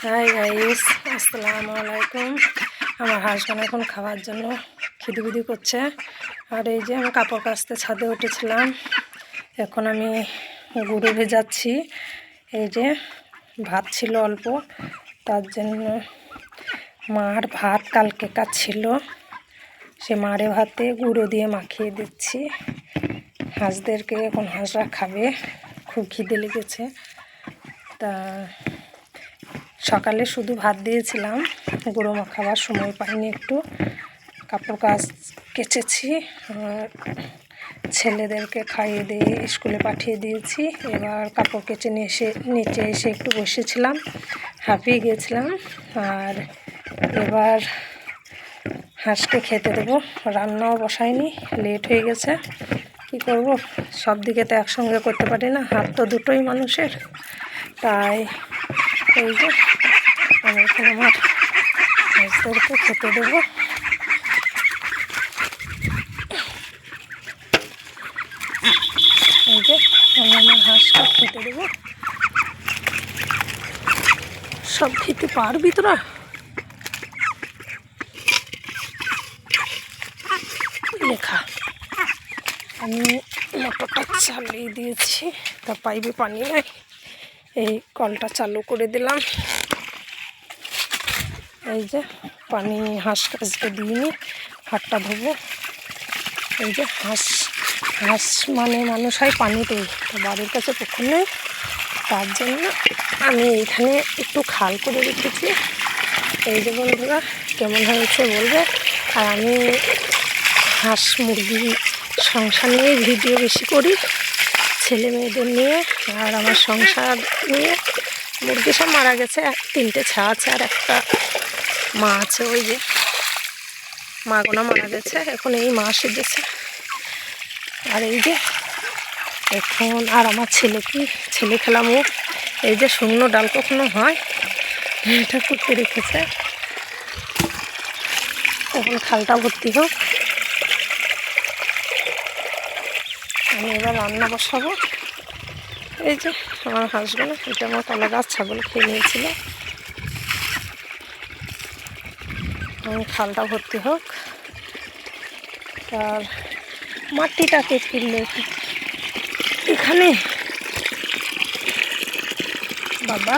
Hi guys, আসসালামু আলাইকুম। আমার হাসবেন্ড এখন খাওয়ার জন্য খিদিবিদি করছে। আর এই যে আমি কাপড় কাচতে ছাদে উঠেছিলাম, এখন আমি গুঁড়ো ভেজাচ্ছি। এই যে ভাত ছিল অল্প, তার জন্য মার ভাত কালকে কাজ ছিল, সে মারে ভাতে গুঁড়ো দিয়ে মাখিয়ে দিচ্ছি হাঁসদেরকে। এখন হাঁসরা খাবে, খুব খিদে লেগেছে। তা সকালে শুধু ভাত দিয়েছিলাম, গুঁড়ো মাখাবার সময় পাইনি। একটু কাপড় কাচ কেচেছি, আর ছেলেদেরকে খাইয়ে দিয়ে স্কুলে পাঠিয়ে দিয়েছি। এবার কাপড় কেচে নিচে এসে একটু বসেছিলাম, হাঁপিয়ে গিয়েছিলাম। আর এবার হাঁসকে খেতে দেবো, রান্নাও বসাইনি, লেট হয়ে গেছে। কি করব, সব দিকে তো একসঙ্গে করতে পারি না, হাত তো দুটোই মানুষের। তাই এই যে আমি এখানে আমার হাঁসদেরকে খেতে দেবো। এই যে আমি আমার হাঁসটা খেতে দেবো। সব খেতে পারবি তোরা? লেখা আমি মোটরটা চালিয়ে দিয়েছি, তা পাইপে পানি নাই, এই কলটা চালু করে দিলাম। এই যে পানি হাঁস কাজকে দিইনি, হাতটা ধোবো। এই যে হাঁস মানে মানুষ হয় পানিতেই, তো বাড়ির কাছে পুকুর নেই, তার জন্য আমি এইখানে একটু খাল করে রেখেছি। এই যে বন্ধুরা, কেমন হয়েছে বলবে। আর আমি হাঁস মুরগি সংসার নিয়ে ভিডিও বেশি করি, ছেলে মেয়েদের নিয়ে আর আমার সংসার নিয়ে। মুরগি সব মারা গেছে, 3টে ছা আছে আর একটা মা আছে। ওই যে মাগুনা মারা গেছে, এখন এই মা সেজেছে। আর এই যে এখন আর আমার ছেলে খেলামো। এই যে শূন্য ডাল কখনো হয়, এটা করতে রেখেছে। এখন খালটা ভর্তি হোক, আমি এবার রান্না বসাবো। এই যে আমার হাঁসগুলো, এটা আমার কলা গাছ, ছাগল খেয়ে নিয়েছিল। আমি খালটা ভর্তি হোক। আর মাটিটাকে ফিরলে এখানে বাবা,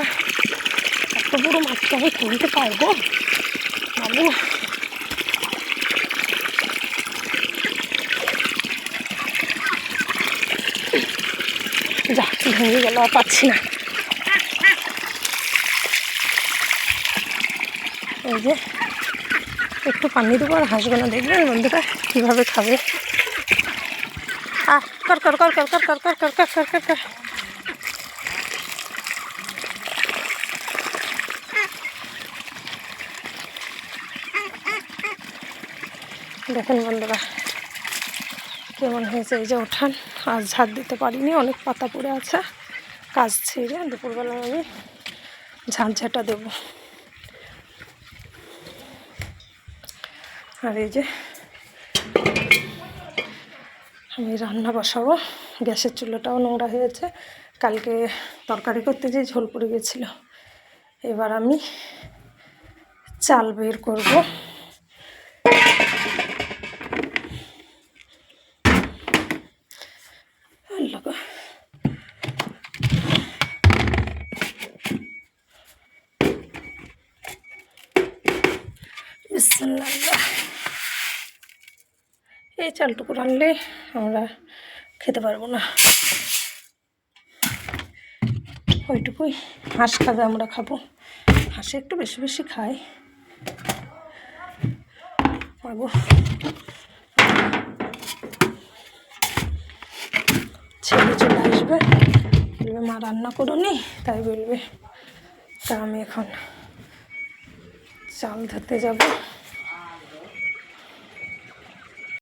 এত বড় মাছটা আমি তুলতে পারবো বাবু? যা, ভেঙে গেল, আর পাচ্ছি না। এই যে একটু পানি দেবো, আর হাঁসগুলো দেখবেন বন্ধুরা কীভাবে খাবে। কর কর কর কর কর কর কর কর কর কর কর। দেখেন বন্ধুরা কেমন হয়েছে। এই যে উঠান, আজ ঝাড় দিতে পারিনি, অনেক পাতা পড়ে আছে। কাজ ছেড়ে দুপুরবেলা আমি ঝাঁটা দেবো। আর এই যে আমি রান্না বসাবো। গ্যাসের চুলোটাও নোংরা হয়েছে, কালকে তরকারি করতে যেয়ে ঝোল পড়ে গেছিল। এবার আমি চাল বের করব। বিসমিল্লাহ। এই চালটুকু রানলে আমরা খেতে পারবো না, ওইটুকুই হাঁস খাবে, আমরা খাবো। হাঁসে একটু বেশি বেশি খাই। পাবো ছেলে চলে আসবে, বলবে মা রান্না করোনি, তাই বলবে। তা আমি এখন চাল ধরতে যাব।